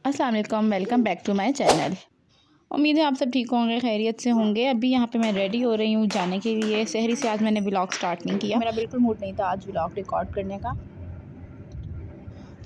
अस्सलाम वालेकुम, welcome back to my channel. उम्मीद है आप सब ठीक होंगे, खैरियत से होंगे। अभी यहाँ पे मैं रेडी हो रही हूँ जाने के लिए। शहरी से आज मैंने व्लॉग स्टार्ट नहीं किया, मेरा बिल्कुल मूड नहीं था आज व्लॉग रिकॉर्ड करने का।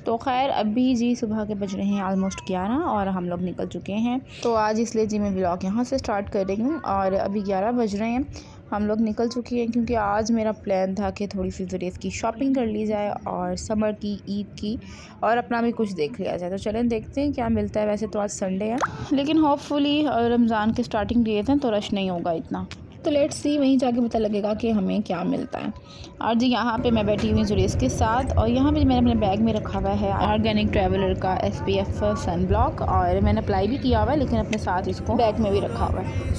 तो खैर अभी जी सुबह के बज रहे हैं ऑलमोस्ट 11 और हम लोग निकल चुके हैं। तो आज इसलिए जी मैं व्लॉग यहाँ से स्टार्ट कर रही हूँ और अभी 11 बज रहे हैं, हम लोग निकल चुके हैं क्योंकि आज मेरा प्लान था कि थोड़ी सी ज़रिए की शॉपिंग कर ली जाए और समर की, ईद की और अपना भी कुछ देख लिया जाए। तो चलें देखते हैं क्या मिलता है। वैसे तो आज संडे है, लेकिन होपफुली रमज़ान के स्टार्टिंग डेट हैं तो रश नहीं होगा इतना। तो लेट्स सी वहीं जाके पता लगेगा कि हमें क्या मिलता है। और जी यहाँ पे मैं बैठी हुई जुरेस के साथ और यहाँ पे मैंने अपने बैग में रखा हुआ है ऑर्गेनिक ट्रैवलर का SPF सन ब्लॉक और मैंने अप्लाई भी किया हुआ है, लेकिन अपने साथ इसको बैग में भी रखा हुआ है।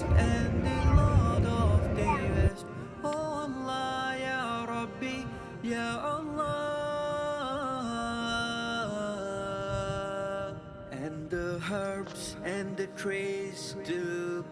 And the herbs and the trees do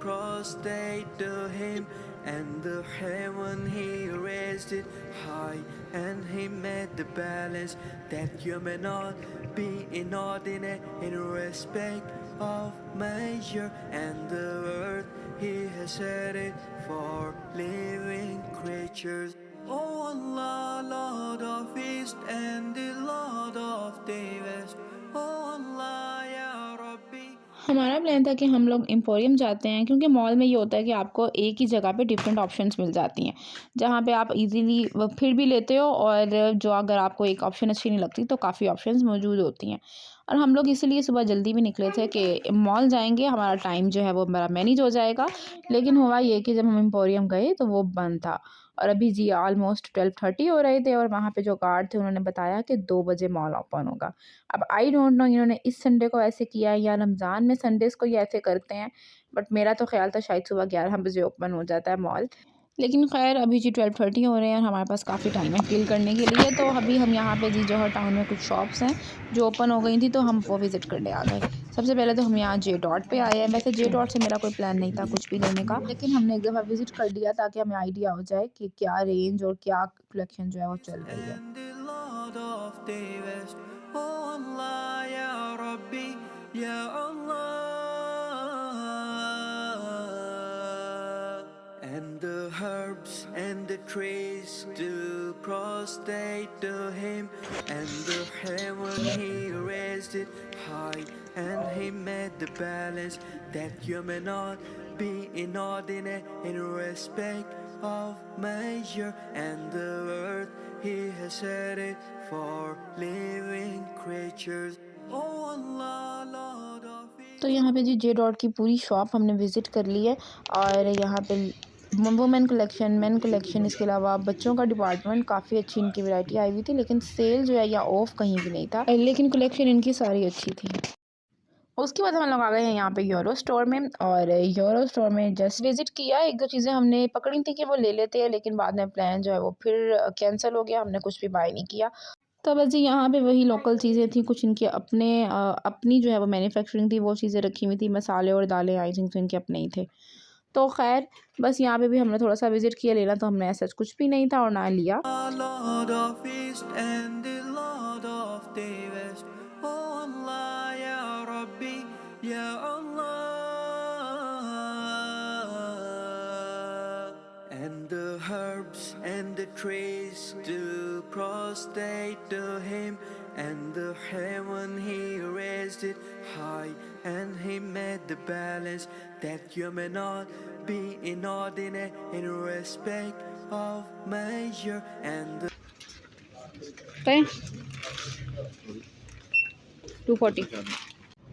prostrate to him, and the heaven he raised it high, and he made the balance that you may not be inordinate in respect of measure, and the earth he has set it for living creatures. Oh Allah, Lord of East and the Lord of the West. Oh Allah, Ya Rabbi. हमारा plan था कि हम लोग emporium जाते हैं क्योंकि mall में ये होता है कि आपको एक ही जगह पे डिफरेंट ऑप्शंस मिल जाती हैं, जहाँ पे आप इजीली फिर भी लेते हो और जो अगर आपको एक ऑप्शन अच्छी नहीं लगती तो काफ़ी ऑप्शंस मौजूद होती हैं। और हम लोग इसीलिए सुबह जल्दी भी निकले थे कि मॉल जाएंगे, हमारा टाइम जो है वो हमारा मैनेज हो जाएगा। लेकिन हुआ ये कि जब हम एम्पोरियम गए तो वो बंद था और अभी जी ऑलमोस्ट 12:30 हो रहे थे और वहाँ पे जो गार्ड थे उन्होंने बताया कि 2 बजे मॉल ओपन होगा। अब आई डोंट नो इन्होंने इस संडे को ऐसे किया है या रमज़ान में संडेज़ को ये ऐसे करते हैं, बट मेरा तो ख़्याल था शायद सुबह 11 बजे ओपन हो जाता है मॉल। लेकिन ख़ैर अभी जी 12:30 हो रहे हैं और हमारे पास काफ़ी टाइम है डील करने के लिए। तो अभी हम यहाँ पे जी जौहर टाउन में कुछ शॉप्स हैं जो ओपन हो गई थी, तो हम वो विज़िट करने आ गए। सबसे पहले तो हम यहाँ जे डॉट पे आए हैं। वैसे जे डॉट से मेरा कोई प्लान नहीं था कुछ भी लेने का, लेकिन हमने एक दफ़ा विज़िट कर लिया ताकि हमें आइडिया हो जाए कि क्या रेंज और क्या कलेक्शन जो है वो चल रही है। And the Lord of the West. Oh Allah, Ya Rabbi, Ya Allah. And the herbs and the trees do prostrate to him, and the heaven he raised it high, and he made the balance that you may not be inordinate in respect of measure, and the earth he has set it for living creatures. Oh Allah, Lord of East. तो यहाँ पे जी J dot की पूरी shop हमने visit कर ली है और यहाँ पे वुमेन कलेक्शन, मेन कलेक्शन, इसके अलावा बच्चों का डिपार्टमेंट काफ़ी अच्छी इनकी वैरायटी आई हुई थी, लेकिन सेल जो है या ऑफ कहीं भी नहीं था, लेकिन कलेक्शन इनकी सारी अच्छी थी। उसके बाद हम लोग आ गए हैं यहाँ पे यूरो स्टोर में और यूरो स्टोर में जस्ट विज़िट किया। 1-2 चीज़ें हमने पकड़ी थी कि वो ले लेते हैं, लेकिन बाद में प्लान जो है वो फिर कैंसिल हो गया, हमने कुछ भी बाय नहीं किया। तो बस जी यहाँ पे वही लोकल चीज़ें थी, कुछ इनके अपने अपनी जो है वो मैन्युफैक्चरिंग थी, वो चीज़ें रखी हुई थी। मसाले और दालें आई थिंक तो इनके अपने ही थे। तो खैर बस यहाँ पे भी हमने थोड़ा सा विज़िट किया, लेना तो हमने ऐसा कुछ भी नहीं था और ना लिया। Lord of East and the Lord of the West. Oh Allah, Ya Rabbi, Ya Allah. And the herbs and the trees do prostrate to him, and the heaven he raised it high, and he made the balance that you may not be inordinate in respect of measure, and the 240।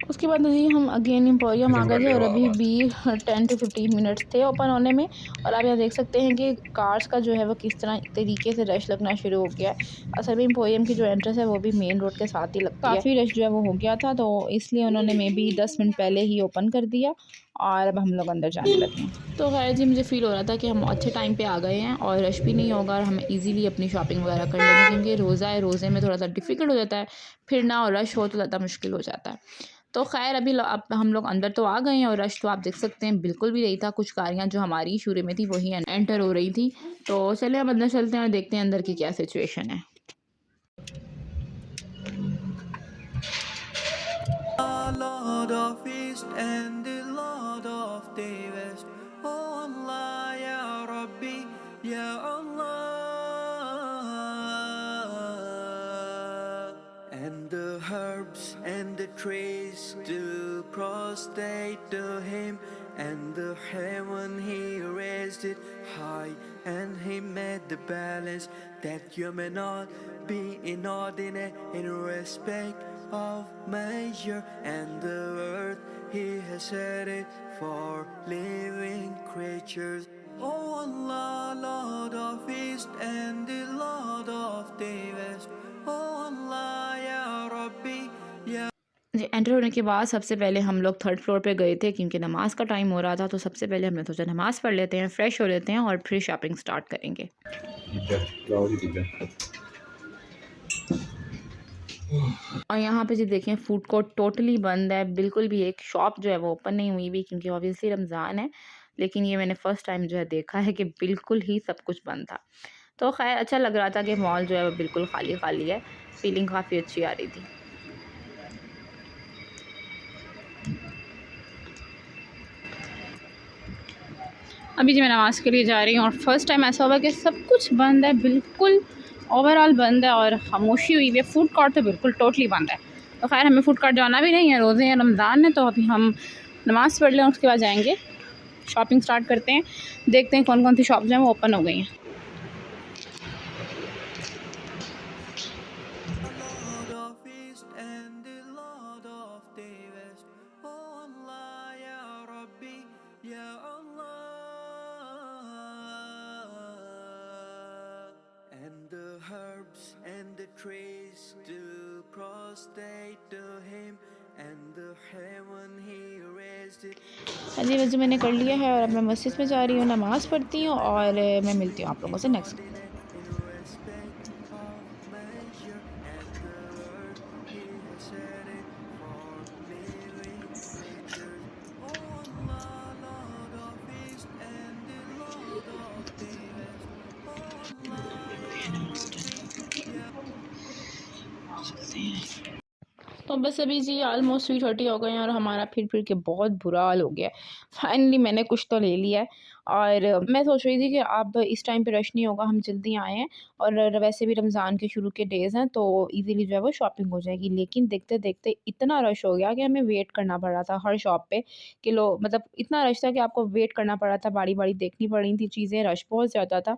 उसके बाद जी हम again emporium आ गए थे और अभी भी 10 to 15 minutes थे open होने में और आप यहाँ देख सकते हैं कि कार्स का जो है वो किस तरह तरीके से रश लगना शुरू हो गया है। असल में एम्पोरियम की जो एंट्रेंस है वो भी मेन रोड के साथ ही लगती है। काफ़ी रश जो है वो हो गया था, तो इसलिए उन्होंने मे बी 10 मिनट पहले ही ओपन कर दिया और अब हम लोग अंदर जाने लगे हैं। तो खैर जी मुझे फ़ील हो रहा था कि हम अच्छे टाइम पे आ गए हैं और रश भी नहीं होगा और हम इजीली अपनी शॉपिंग वगैरह कर लेंगे, क्योंकि रोज़ा है, रोज़े में थोड़ा सा डिफ़िकल्ट हो जाता है, फिर ना और रश हो तो ज़्यादा मुश्किल हो जाता है। तो खैर अभी अब हम लोग अंदर तो आ गए हैं और रश तो आप देख सकते हैं बिल्कुल भी नहीं था। कुछ गाड़ियाँ जो हमारी शुरू में थी वही एंटर हो रही थी। तो चलिए अब अंदर चलते हैं और देखते हैं अंदर की क्या सिचुएशन है। Lord of East and the Lord of the West. Oh Allah, Ya Rabbi, Ya Allah. And the herbs and the trees do prostrate to him, and the heaven he raised it high, and he made the balance that you may not be inordinate in respect of measure, and the earth he has set it for living creatures. Oh Allah, Lord of East and the Lord of the West. Oh Allah, Ya Rabbi, Ya ji, enter होने के बाद सबसे पहले हम लोग third floor पे गए थे क्योंकि नमाज़ का टाइम हो रहा था, तो सबसे पहले हमने सोचा नमाज़ पढ़ लेते हैं, फ्रेश हो लेते हैं और फिर शॉपिंग स्टार्ट करेंगे। और यहाँ पे जी देखें फूड कोर्ट टोटली बंद है, बिल्कुल भी एक शॉप जो है वो ओपन नहीं हुई भी क्योंकि ऑब्वियसली रमज़ान है। लेकिन ये मैंने फ़र्स्ट टाइम जो है देखा है कि बिल्कुल ही सब कुछ बंद था। तो ख़ैर अच्छा लग रहा था कि मॉल जो है वो बिल्कुल खाली-खाली है, फीलिंग काफ़ी अच्छी आ रही थी। अभी जी मैं नमाज़ के लिए जा रही हूँ और फर्स्ट टाइम ऐसा हुआ कि सब कुछ बंद है, बिल्कुल ओवरऑल बंद है और खामोशी हुई हुई है। फूड कोर्ट तो बिल्कुल टोटली बंद है। तो ख़ैर हमें फूड कोर्ट जाना भी नहीं है, रोज़े हैं, रमज़ान है, तो अभी हम नमाज़ पढ़ लें और उसके बाद जाएंगे, शॉपिंग स्टार्ट करते हैं, देखते हैं कौन कौन सी शॉप जो है वो ओपन हो गई हैं। Lord of East and the Lord of the West. Oh Allah, Ya Rabbi, Ya Allah. And the herbs and the trees do prostrate to him, and the heaven he raised it. हाँ जी, वज़ू मैंने कर लिया है और अब मैं मस्जिद में जा रही हूँ, नमाज़ पढ़ती हूँ और मैं मिलती हूँ आप लोगों से next. In respect of measure, and the earth he has set it for living creatures. Oh Allah, Lord of East and the Lord of the West. Oh Allah, Ya Rabbi, Ya तो बस अभी जी almost 3:30 हो गए हैं और हमारा फिर के बहुत बुरा हाल हो गया है। फाइनली मैंने कुछ तो ले लिया है और मैं सोच रही थी कि अब इस टाइम पे रश नहीं होगा, हम जल्दी आए हैं और वैसे भी रमज़ान के शुरू के डेज़ हैं तो इजीली जो है वो शॉपिंग हो जाएगी। लेकिन देखते-देखते इतना रश हो गया कि हमें वेट करना पड़ रहा था हर शॉप पे कि लो मतलब इतना रश था कि आपको वेट करना पड़ रहा था, बारी-बारी देखनी पड़ रही थी चीज़ें, रश बहुत ज़्यादा था।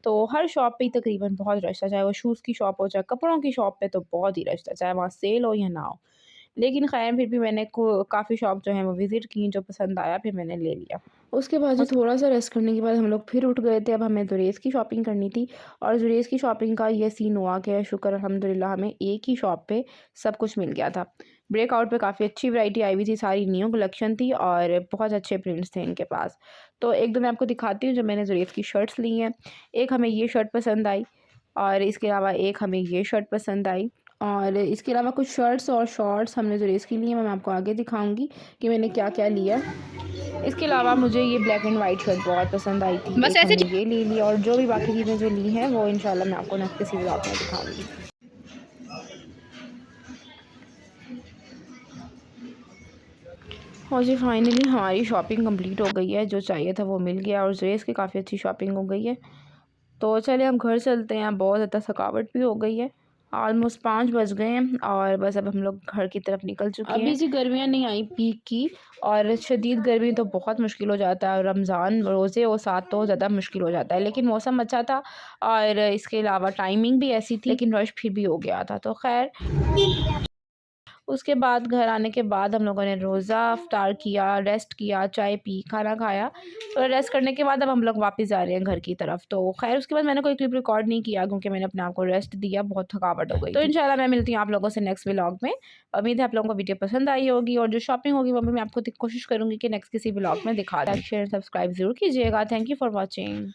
तो हर शॉप पे ही तकरीबन बहुत रश था, चाहे वो शूज़ की शॉप हो, चाहे कपड़ों की शॉप पे तो बहुत ही रश था, चाहे वहाँ सेल हो या ना हो। लेकिन ख़ैर फिर भी मैंने को काफ़ी शॉप जो हैं वो विज़िट की, जो पसंद आया फिर मैंने ले लिया। उसके बाद जो थोड़ा-सा रेस्ट करने के बाद हम लोग फिर उठ गए थे, अब हमें जुरेज़ की शॉपिंग करनी थी और जुरेज़ की शॉपिंग का ये सीन हुआ कि शुक्र अल्हम्दुलिल्लाह हमें एक ही शॉप पे सब कुछ मिल गया था। ब्रेकआउट पे काफ़ी अच्छी वैरायटी आई हुई थी, सारी न्यू कलेक्शन थी और बहुत अच्छे प्रिंट्स थे इनके पास। तो एक-दो मैं आपको दिखाती हूँ जो मैंने जुरेज़ की शर्ट्स ली हैं। एक हमें ये शर्ट पसंद आई और इसके अलावा एक हमें ये शर्ट पसंद आई और इसके अलावा कुछ शर्ट्स और शॉर्ट्स हमने जुरेज़ की ली हैं, मैं आपको आगे दिखाऊँगी कि मैंने क्या-क्या लिया। इसके अलावा मुझे ये ब्लैक एंड वाइट शर्ट बहुत पसंद आई थी, बस एक ऐसे हमने ये ले ली और जो भी बाकी चीज़ें जो ली हैं वो इंशाल्लाह मैं आपको नेक्स्ट किसी व्लॉग में दिखाऊँगी। और जी फाइनली हमारी शॉपिंग कंप्लीट हो गई है, जो चाहिए था वो मिल गया और जुरेज़ की काफ़ी अच्छी शॉपिंग हो गई है। तो चलिए हम घर चलते हैं, बहुत ज़्यादा थकावट भी हो गई है। ऑलमोस्ट 5 बज गए हैं और बस अब हम लोग घर की तरफ निकल चुके हैं। अभी जी गर्मियाँ नहीं आई पीक की और शदीद गर्मी तो बहुत मुश्किल हो जाता है और रमज़ान रोज़े और साथ तो ज़्यादा मुश्किल हो जाता है। लेकिन मौसम अच्छा था और इसके अलावा टाइमिंग भी ऐसी थी, लेकिन रश फिर भी हो गया था। तो ख़ैर उसके बाद घर आने के बाद हम लोगों ने रोज़ा इफ्तार किया, रेस्ट किया, चाय पी, खाना खाया। तो रेस्ट करने के बाद अब हम लोग वापस जा रहे हैं घर की तरफ। तो ख़ैर उसके बाद मैंने कोई क्लिप रिकॉर्ड नहीं किया क्योंकि मैंने अपने आप को रेस्ट दिया, बहुत थकावट हो गई तो इंशाल्लाह मैं मिलती हूँ आप लोगों से नेक्स्ट व्लॉग में। उम्मीद है आप लोगों को वीडियो पसंद आई होगी और जो शॉपिंग होगी वो भी मैं आपको कोशिश करूँगी कि नेक्स्ट किसी व्लॉग में दिखा दूँ। लाइक, शेयर, सब्सक्राइब ज़रूर कीजिएगा। Thank you for watching.